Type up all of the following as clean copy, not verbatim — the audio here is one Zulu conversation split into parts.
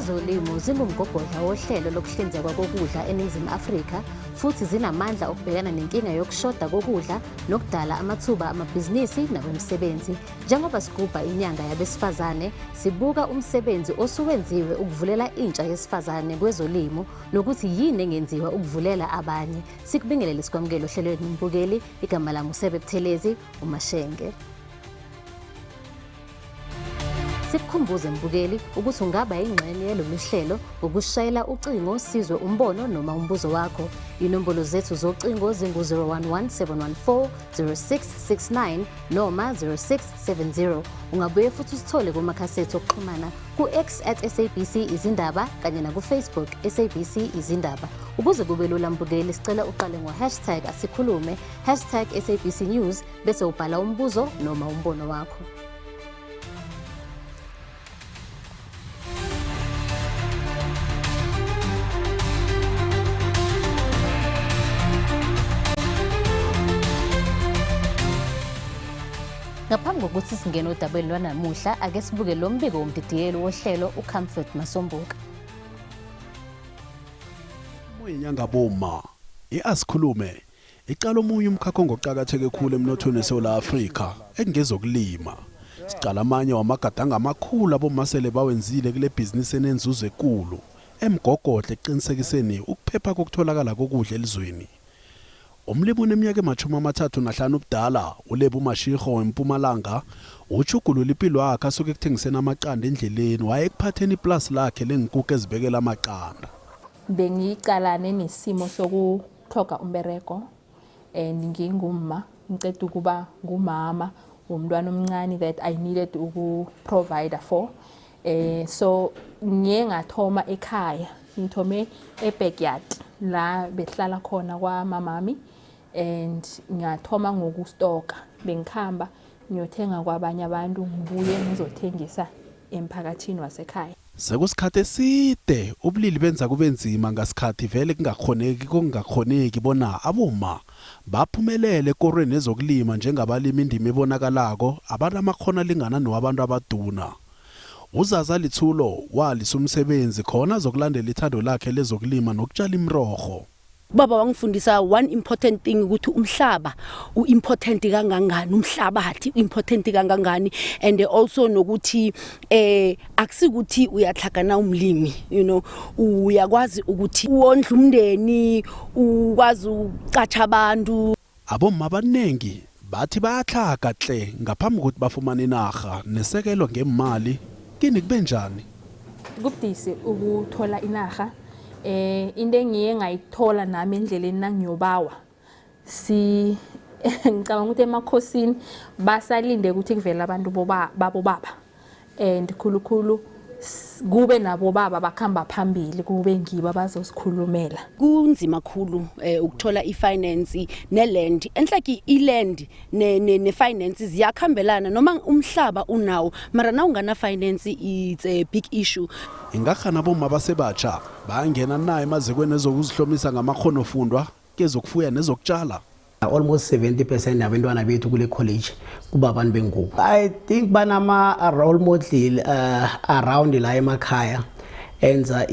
Ezolimo zingumgogodla wohlelo lokuhlinzekwa kokudla eNingizimu Afrika futhi zinamandla okubhekana nenkinga yokushoda kokudla nokudala amathuba amabhizinisi nakwemisebenzi. Njengoba sigubha inyanga yabesifazane, sibuka umsebenzi osuwenziwe ukuvulela intsha yesifazane kwezolimo nokuthi yini engenziwa ukuvulela abanye. Sikubingelele sikwamukele ohlelweni mbukeli, igama lami uSebe Buthelezi, uMashenge. Sikukhumbuze mbukeli ukuthi ungaba ingxenye yalolu hlelo ngokushayela ucingo sizwe umbono noma umbuzo wakho. Inombolo zethu zocingo zingu-011 714 0669 noma 0670. Ungabuye futhi usithole kumakhasethi okuxhumana ku-X @SABC izindaba kanye naku-Facebook SABC izindaba. Ukuze kube lula mbukeli, sicela uqale ngo-#asikhulume, #SABC News bese ubhala umbuzo noma umbono wakho. Ngaphambi kokuthi singene odabeni lwanamuhla, ake sibuke lo mbiko womdidiyeli wohlelo uComfort Masombuka. Inyanga boma iasikhulume icala omunye umkhakha ongoqhakatheke kakhulu emnothweni weSouth Africa engezokulima. Sicala amanye wamagadanga amakhulu abomasele bawenzile kule business enenzuzo enkulu emgogodla eqinisekiseni ukuphepha kokutholakala kokudla elizweni. Umlimi oneminyaka ema-35 ubudala, uLebo Mashego weMpumalanga, uchugulula impilo yakhe asuke ekuthengiseni amaqanda endleleni waye ekuphatheni iplasi lakhe lengukuku ezibekela amaqanda. Bengiqalane nesimo sokuthoga umbereko ngingumma, ngicela ukuba ngumama womntwana omncane that I needed uku-provide for. So ngiye ngathoma ekhaya, ngithome e-backyard la behlala khona kwamamami and ngathoma ngokustoka. Bengikhamba ngiyothenga kwabanye abantu, ngibuye ngizothengisa emphakathini wasekhaya. Sekusikhathi eside ubulili benza kube nzima ngasikhathi vele kungakhoneki bona aboma baphumelele ekorweni ezokulima njengabalimi indima ebonakalako abantu amakhono alingana nowabantu abaduna. Uzaza Lithulo walisa umsebenzi khona zokulandela ithando lakhe lezokulima nokutshala imirorho. Baba wangifundisa one important thing ukuthi umhlaba uimportant kangangani, umhlabathi uimportant kangangani, and also nokuthi akusikuthi uyahlakana umlimi, uyakwazi ukuthi uwondla umndeni, ukwazi uqatsha abantu. Abomma abanengi bathi bayahlaka hle ngaphambi kokuthi bafumane inarha nesekelo ngemali. Kini kube njani? Kubudisi ukuthola inarha. Into engiye ngayithola nami endleleni nangiyobawa. Ngicabanga ukuthi emakhosini basalinde ukuthi kuvele abantu babobaba. And khulukhulu kube nabo baba bakhamba phambili, kube ngibo abazosikhulumela. Kunzima kakhulu ukuthola ifinance neland. Enhlaki iland nefinance ziyakhambelana noma umhlaba unawo, mara na ungana finance it's a big issue. Ingakghana abomma basebatsha bangena naye emazekweni ezokuzihlomisa ngamakhono fundwa kezokufuya nezokutshala. Almost 70% abantwana bethu kule college kuba abantu bengubo. I think banama role model around la emakhaya enza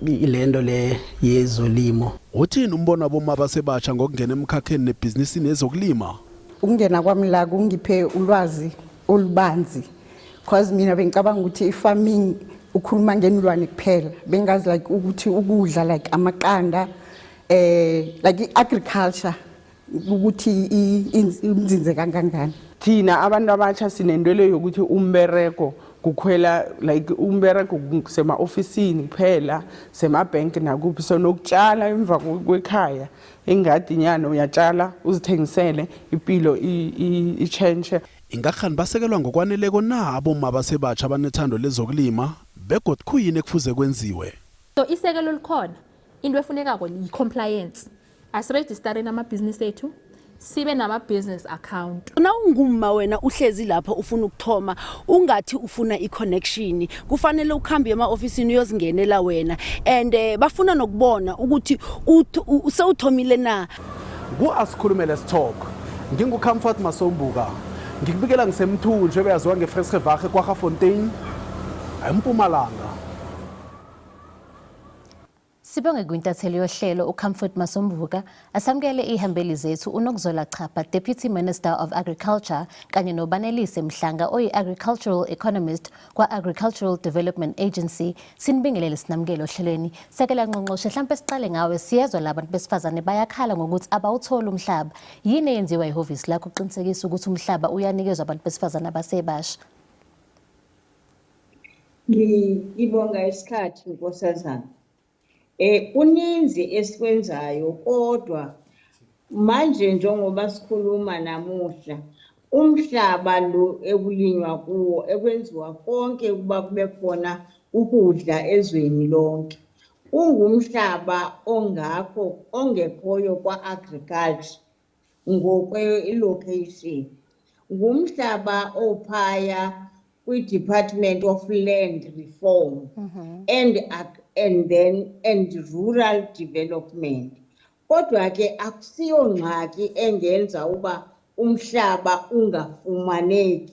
ilendo le yezolimo. Uthini umbono abomma basebatsha ngokungena emkhakheni nebusiness nezokulima? Ukungena kwami la kungiphe ulwazi olubanzi, because mina bengicabanga ukuthi farming ukhuluma ngenilwane kuphela, bengazi like ukuthi ukudla like amaqanda like agriculture ukuthi imzinze kangangani. Thina abantu abatsha sinendwele yokuthi umbereko kukhwela like umbereko kusema officeini kuphela, sema bank nakuphi, so nokutshala emva kwekhaya engadinyana uyatshala uzithengisele impilo ichange. Ingakhani basekelwa ngokwaneleko na abomma basebatsha abanethando lezokulima begodwa kuyini ekufuze kwenziwe? So isekelo likhona, into efunekako yi-compliance. Asiregistare namabhizinisi ethu, sibe nama-business account. Na ungumma wena uhlezi lapha ufuna ukuthoma, ungathi ufuna i-connection, kufanele ukhambe ema-ofisini uyozingenela wena, and bafuna nokubona ukuthi usewuthomile na. Asikhulume Let's Talk. NginguComfort Masombuka. Ngikubikela ngisemthunjwe beyaziwa ngeFresque Vache kwaGafontein. eMpumalanga. Sibonge kwintatheli yohlelo uComfort Masombuka asamukele ihambeli zethu uNokuzola Chapha, Deputy Minister of Agriculture, kanye noBanelise Mhlanga oyi-Agricultural Economist kwa-Agricultural Development Agency. Sinibingelele sinamukele ohlelweni. Sekela Ngqongqoshe, mhlambe siqale ngawe. Siyezwa labantu besifazane bayakhala ngokuthi abawuthola umhlaba. Yini eyenziwa ihhovisi lakho ukuqinisekisa ukuthi umhlaba uyanikezwa abantu besifazane abasebasha? Ngibonga isikhathi Nkosazana. Uninzi esikwenzayo kodwa manje njengoba sikhuluma namuhla umhlaba lo ekulinywa kuwo ekwenziwa konke kuba kube khona ukudla ezweni lonke ungumhlaba ongakho ongekhoyo kwa-agriculture ngokwe-location ngumhlaba ophaya kwi-Department of Land Reform and Rural Development. Kodwa ke akusiyo ngxaki engenza uba umhlaba ungafumaneki.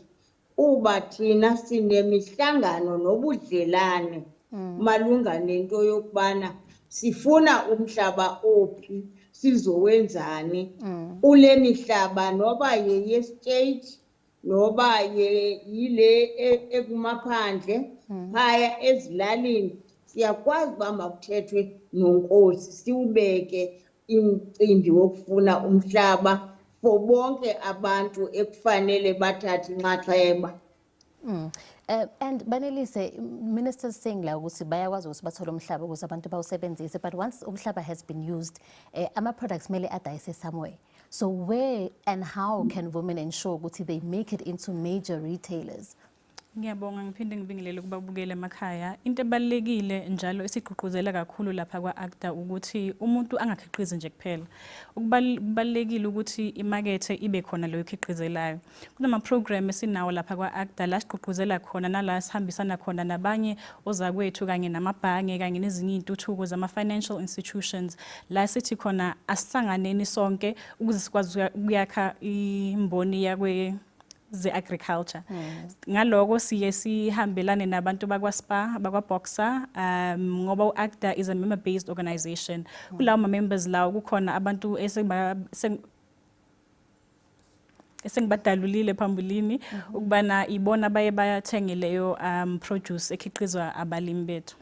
Uba thina sinemihlangano nobudlelane malunga nento yokubana sifuna umhlaba ophi sizowenzani ule mihlaba noba ye-state noba yile ekumaphandle phaya ezilalini siyakwazi uba makuthethwe nonkosi siwubeke imicimbi wokufuna umhlaba for bonke abantu ekufanele bathathe inxaxheba. And Banelise, ministers saying la ukuthi bayakwazi ukuthi bathole umhlaba ukuze abantu bawusebenzise, but once umhlaba has been used, ama-products mele adayise somewhere. So where and how can women ensure ukuthi they make it into major retailers? Ngiyabonga ngiphinde ngibingelele kubabukele emakhaya. Into ebalekile njalo esigqugquzela kakhulu lapha kwa-ACTA ukuthi umuntu angakhiqizi nje kuphela. Ukubalekile ukuthi imakethe ibe khona leyo khiqizelayo. Kunama program esinawo lapha kwa-ACTA la sigqugquzela khona nala sihambisana khona nabanye ozakwethu kanye namabhange kanye nezinye intuthuko zama-financial institutions la sithi khona asihlanganeni sonke ukuze sikwazi ukuyakha imboni yakwe ze-agriculture. Ngaloko siye sihambelane nabantu bakwa-SPA, bakwa-Boxer, ngoba u-ACTA is a member-based organization. Kulawo ma-members lawo kukhona abantu esengibadalulile phambilini ukubana ibona baye bayathenge leyo produce ekhiqizwa abalimi bethu.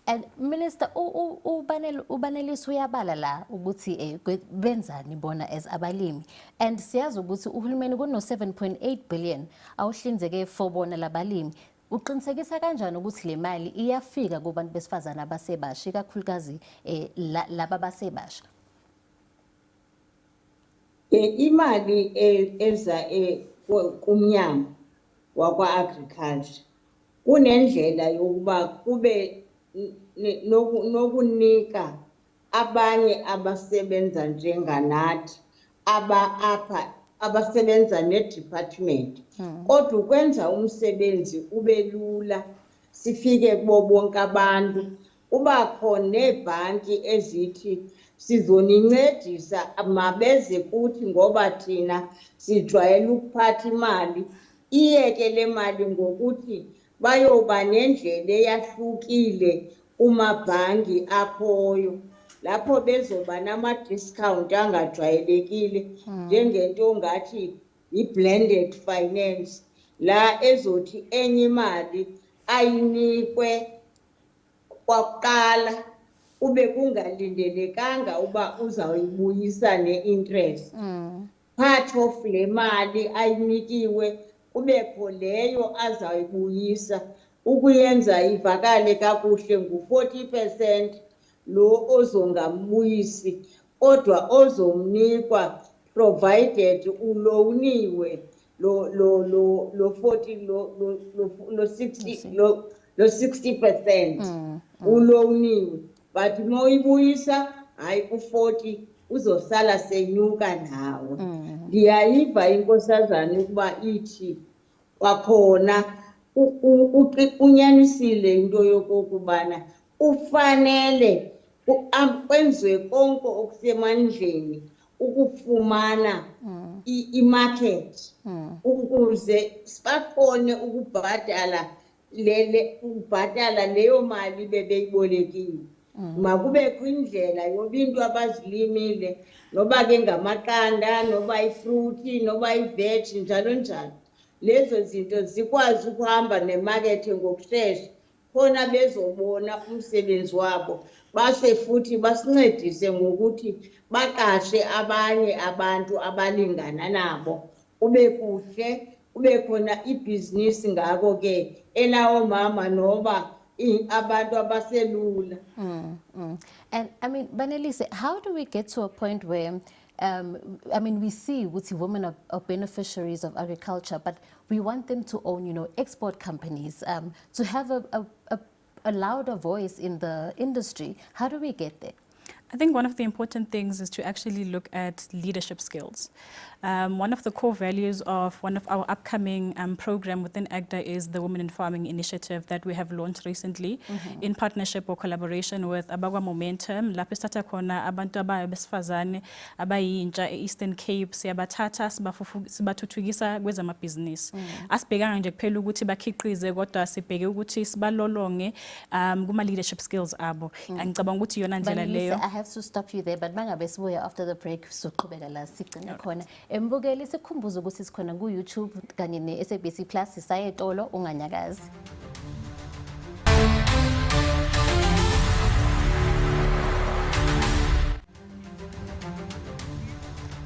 And Minister, uBanelise uyabala la ukuthi benzani bona as abalimi. And siyazi ukuthi uhulumeni kuno 7.8 billion awuhlinzeke for bona labalimi. Uqinisekisa kanjani ukuthi le mali iyafika kubantu besifazana abasebasha ikakhulukazi laba basebasha? Imali eza kumnyango wakwa-agriculture kunendlela yokuba kube nokunika abanye abasebenza njenganathi apha abasebenza ne-department kodwa ukwenza umsebenzi ube lula sifike kubo bonke abantu kuba khona neebhanki ezithi sizonincedisa mabeze kuthi ngoba thina sijwayele ukuphatha imali iyeke le mali ngokuthi bayoba nendlela eyahlukile kumabhangi akhoyo lapho bezoba nama-discount angajwayelekile njengento ngathi i-blended finance la ezothi enye imali ayinikwe kwakuqala kube kungalindelekanga uba uzawuyibuyisa ne-interest. Part of le mali ayinikiwe kubekho leyo azawuyibuyisa ukuyenza ivakale kakuhle ngu-40% lo ozongambuyisi kodwa ozomnikwa provided ulowuniwe lo 60% ulowuniwe but moyibuyisa hayi ku-40 uzosala senyuka nawe. Ndiyayiva inkosazana ukuba ithi kwakhona unyanisile into yokokubana ufanele kwenziwe konke okusemandleni ukufumana imarket ukuze sibakhone ukubhadala ubhatala leyo mali bebeyibolekile. Makubekho indlela yoba into abazilimile noba ke ngamaqanda noba ifruthi noba iveji njalo njalo, lezo zinto zikwazi ukuhamba nemakethe ngokushesha khona bezobona umsebenzi wabo base futhi basincedise ngokuthi baqashe abanye abantu abalingana nabo, kube kuhle kube khona ibhizinisi ngako ke elawo mama noba abantu abaselula. And I mean, Banelise, how do we get to a point where, I mean, we see women are beneficiaries of agriculture, but we want them to own, export companies, to have a louder voice in the industry. How do we get there? I think one of the important things is to actually look at leadership skills. One of the core values of one of our upcoming program within AGDA is the Women in Farming Initiative that we have launched recently in partnership or collaboration with Abagwa Momentum. Lapho sithatha khona abantu abesifazane abayintsha e-Eastern Cape, siyabathatha sibathuthukisa kwezamabhizinisi. Asibhekanga nje kuphela ukuthi bakhiqize kodwa sibheke ukuthi sibalolonge kuma leadership skills abo. Ngicabanga ukuthi iyona ndlela leyo. I have to stop you there, but mangabe sibuya after the break soqhubeka la sigcina khona. Mbukeli sikhumbuza ukuthi sikhona ku YouTube kanye ne SABC Plus sayetolo unganyakazi.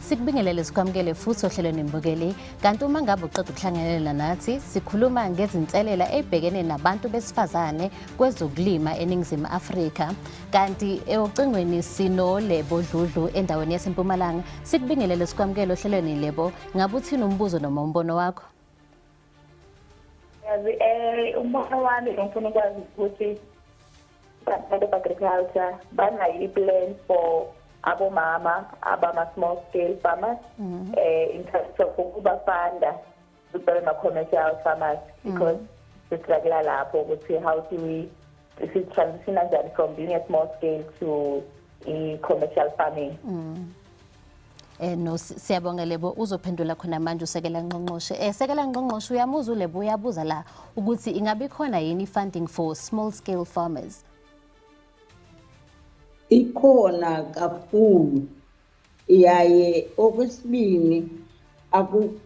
Sikubingelele sikwamukele futhi ohlelweni Mbukeli. Kanti uma ngabe uqeda ukuhlanganela nathi sikhuluma ngezinselela ezibhekene nabantu besifazane kwezokulima eNingizimu Afrika. Kanti ocingweni sino Lebo Dludlu endaweni yaseMpumalanga. Sikubingelele sikwamukele ohlelweni Lebo. Ngabe uthini umbuzo noma umbono wakho? Umbono wami ngifuna ukwazi ukuthi abantu agriculture banayo plan for abomama abama-small scale farmers in terms of ukubafunda ma-commercial farmers because sisiragela lapho ukuthi how do we transition njani from being a small scale to commercial farming. No siyabonga Lebo uzophendula khona manje usekela ngqongqoshe. Sekela ngqongqoshe uyamuza uLebo uyabuza la ukuthi ingabe khona yini funding for small scale farmers? Ikhona kakhulu yaye okwesibini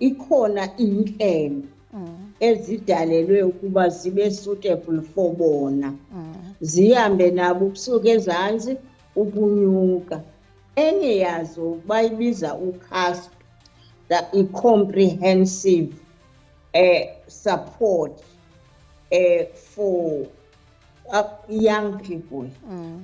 ikhona inhlelo ezidalelwe ukuba zibe suitable for bona zihambe nabo ukusuka ezantsi ukunyuka. Enye yazo bayibiza uCASP, that comprehensive support for young people,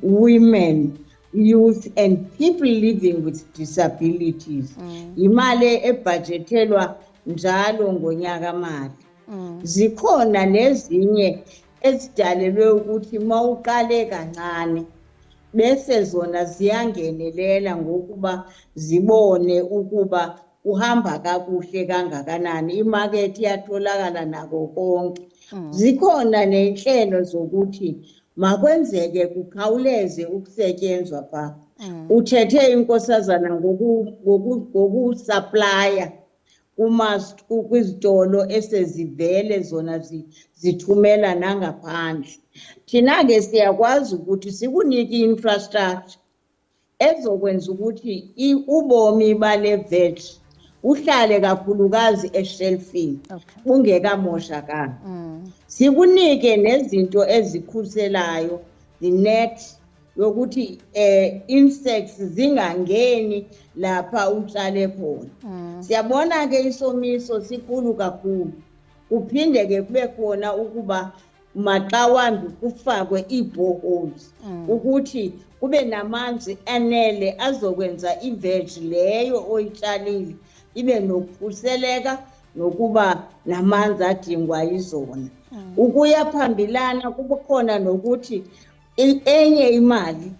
women, youth and people living with disabilities. Imali ebudgetelwa njalo ngonyaka mali. Zikhona nezinye ezidalelwe ukuthi mawuqale kancane bese zona ziyangenelela ngokuba zibone ukuba uhamba kakuhle kangakanani, imarket iyatholakala nako konke. Zikhona nenhlelo zokuthi makwenzeke kukhawuleze ukusetyenzwa pha. Uthethe inkosazana ngokusupplya kwizitolo esezivele zona zithumela nangaphandle. Thina ke siyakwazi ukuthi sikunike infrastructure ezokwenza ukuthi ubomi bale veg uhlale kakhulukazi eshelfini ungekamoshakala. Sikunike nezinto ezikhuselayo, the net yokuthi insects zingangeni lapha utshale khona. Siyabona ke isomiso sikhulu kakhulu. Kuphinde ke kube khona ukuba maxa wambi kufakwe ii-boreholes ukuthi kube namanzi anele azokwenza iveg leyo oyitshalile ibe nokukhuseleka nokuba namanzi adingwa yizona. Ukuya phambilana kubukhona nokuthi enye imali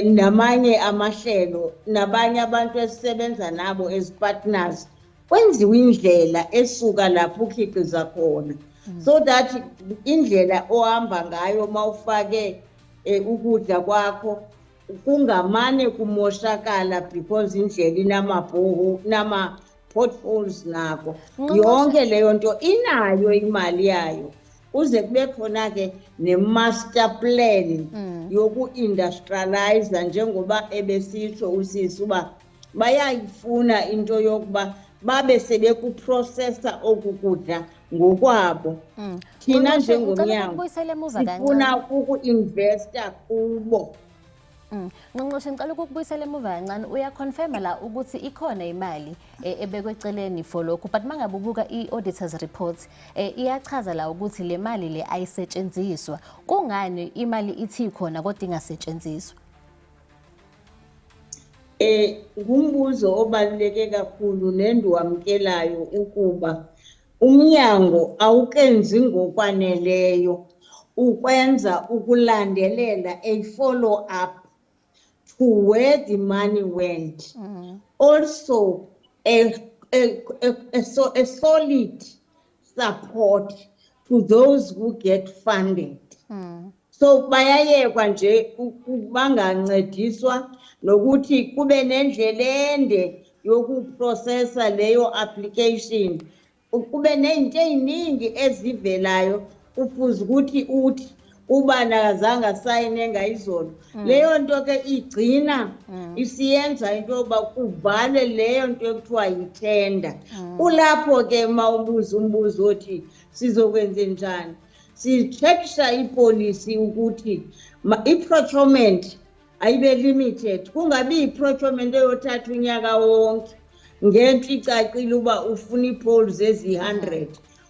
namanye amahlelo nabanye abantu esisebenza nabo as partners kwenziwe indlela esuka lapho ukhiqiza khona, so that indlela ohamba ngayo mawufake ukudla kwakho kungamane kumoshakala because indlela inamabhoho nama potholes nako. Yonke leyo nto inayo imali yayo. kuze kube khona ke ne-master plan yoku-industrialize njengoba ebesitsho usisi uba bayayifuna into yokuba babe sebekuprocessa oku kudla ngokwabo. Thina njengomnyango sifuna ukuinvesta kubo. Ngqongqoshe ngicela ukukubuyisela emuva kancane uyaconfirma la ukuthi ikhona imali ebekwe eceleni for lokhu but mangabe ubuka i-auditors report iyachaza la ukuthi le mali le ayisetshenziswa kungani imali ithi ikhona kodwa ingasetshenziswa. Ngumbuzo obaluleke kakhulu nendiwamkelayo ukuba umnyango awukenzi ngokwaneleyo ukwenza ukulandelela a follow up to where the money went. Also a solid support to those who get funded. So bayayekwa nje bangancediswa nokuthi kube nendlela ende yokuprocessa leyo application. Kube nezinto eziningi ezivelayo ufuze ukuthi uthi uba nakazange sayine ngayizolo. Leyo nto ke igcina isiyenza into yoba kuvale leyo nto ekuthiwa yithenda. Kulapho ke mawubuza umbuzo othi sizokwenza njani. Sichecksha ipolicy ukuthi i-procurement ayibe limited. Kungabi i-procurement eyothatha unyaka wonke ngento icacile uba ufuna ii-poles ezi-100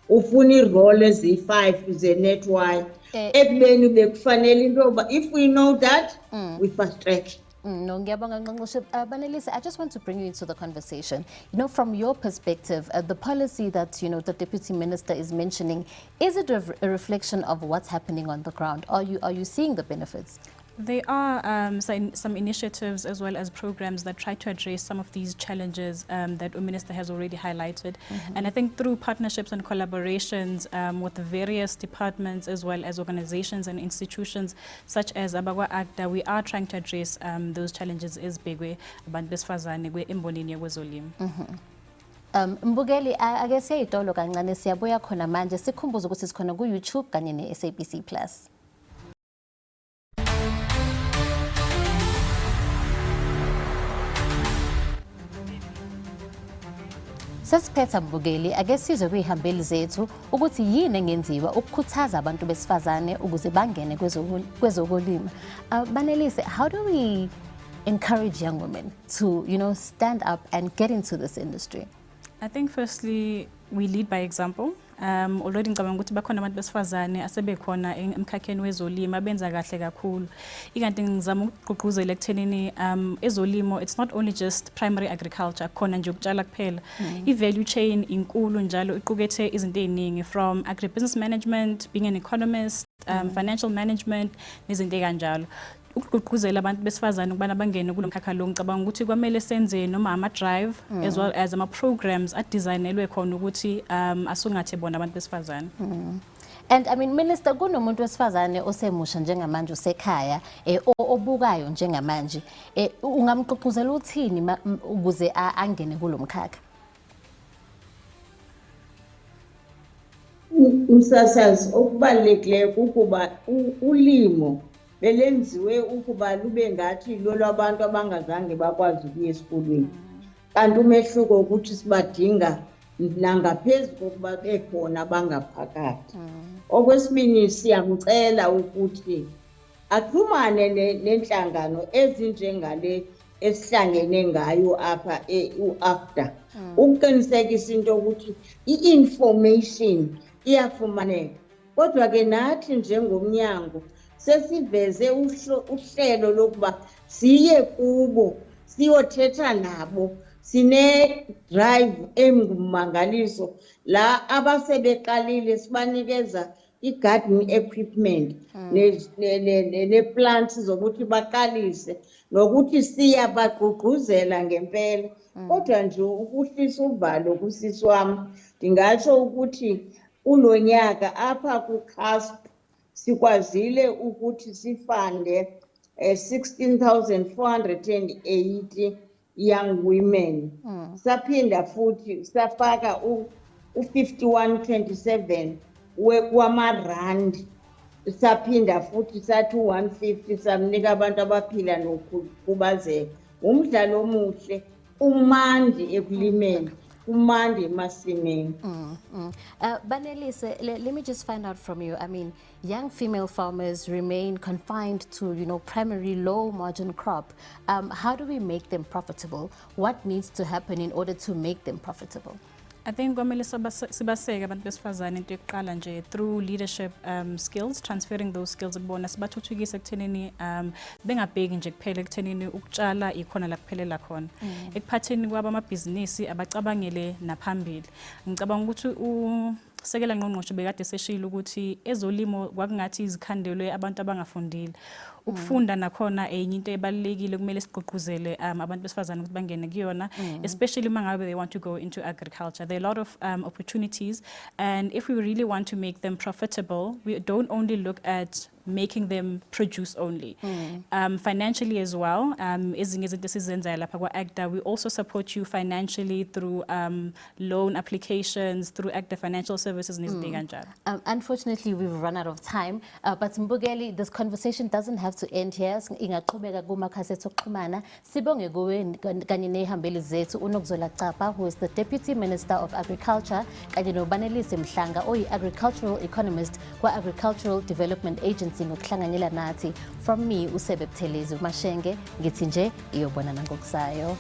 ufuna ii-roll ezi-5 ze-netwire ekubeni bekufanele into yoba if we know that we fast track. No, ngiyabonga Ngqongqoshe. Banelisa, I just want to bring you into the conversation. You know, from your perspective, the policy that, you know, the Deputy Minister is mentioning, is it a reflection of what's happening on the ground? Are you seeing the benefits? There are some initiatives as well as programs that try to address some of these challenges that the Minister has already highlighted. And I think through partnerships and collaborations with the various departments as well as organizations and institutions such as Abagwa Agda, we are trying to address those challenges as bigwe abantu besifazane kwe-embonini yekwezolimo. Mbugeli, ake siyayitolo kancane siyabuya khona manje sikhumbuza ukuthi sikhona ku-YouTube kanye ne-SABC Plus. Sesiphetha Mbugeli, ake sizwe kuyihambeli zethu ukuthi yini engenziwa ukukhuthaza abantu besifazane ukuze bangene kwezokulima. Banelise, how do we encourage young women to, you know, stand up and get into this industry? I think firstly we lead by example. Already ngicabanga ukuthi bakhona abantu besifazane asebekhona emkhakheni wezolimo abenza kahle kakhulu. Ikanti ngizama ukugqugquzela ekuthenini ezolimo it's not only just primary agriculture khona nje ukutshala kuphela. I-value chain inkulu njalo iqukethe izinto eziningi from agribusiness management, being an economist, financial management nezinto kanjalo. Ukugqugquzela abantu besifazane ukubana bangene kulo mkhakha lo ngicabanga ukuthi kwamele senze noma ama-drive as well as ama-programs adesignelwe khona ukuthi asungathe bona abantu besifazane. And I mean, Minister, kunomuntu wesifazane osemusha njengamanje usekhaya obukayo njengamanje ungamgqugquzela uthini ukuze angene kulo mkhakha? Umsasazi okubalulekileyo ukuba ulimo belenziwe ukuba lube ngathi lolwabantu abangazange bakwazi ukuya esikolweni. Kanti umehluko ukuthi sibadinga nangaphezulu kokuba bekhona abangaphakathi. Okwesibini siyamcela ukuthi axhumane nenhlangano ezinjengale esihlangene ngayo apha u-AFDA ukuqinisekisa into ukuthi i-information iyafumaneka. Kodwa ke nathi njengomnyango sesiveze uhlelo lokuba siye kubo siyothetha nabo. Sine drive engumangaliso la abasebeqalile sibanikeza i-garden equipment ne plants zokuthi baqalise nokuthi siya bagqugquzela ngempela. Kodwa nje ukuhlisa uvalo kusisi wami ndingatsho ukuthi ulonyaka apha ku-CASP sikwazile ukuthi sifande 16,480 young women. Saphinda futhi safaka u-5127 wekwamarandi saphinda futhi sathi 150 samnika abantu abaphila nokukhubazeka. Umdlalo omuhle, umandi ekulimeni, umandi emasimini. Banelise, let me just find out from you. I mean, young female farmers remain confined to, primary low margin crop. How do we make them profitable? What needs to happen in order to make them profitable? I think kwamele sibaseke abantu besifazane into yokuqala nje through leadership skills, transferring those skills kubona sibathuthukise ekuthenini bengabheki nje kuphela ekuthenini ukutshala ikhona la kuphelela khona. Ekuphatheni kwaba amabhizinisi abacabangele naphambili. Ngicabanga ukuthi Sekela Ngqongqoshe bekade seshilo ukuthi ezolimo kwakungathi izikhandelwe abantu abangafundile. Ukufunda nakhona enye into ebalekile kumele sigqugquzele abantu besifazane ukuthi bangene kuyona, especially mangabe they want to go into agriculture. There are a lot of opportunities, and if we really want to make them profitable, we don't only look at making them produce only. Financially as well, ezinye izinto esizenzayo lapha kwa-AGDA, we also support you financially through loan applications, through AGDA Financial Services nezinto kanjalo. Unfortunately, we've run out of time, but Mbugeli, this conversation doesn't have to end here. Ingaqhubeka kumakhasi ethu okuxhumana. Sibonge kuwe kanye nehambeli zethu uNokuzola Capa, who is the Deputy Minister of Agriculture, kanye noBanelise Mhlanga, oyi-agricultural economist kwa-Agricultural Development Agency ngokuhlanganyela nathi. From me, Usebe Buthelezi Mashenge, ngithi nje iyobonana ngokusayo.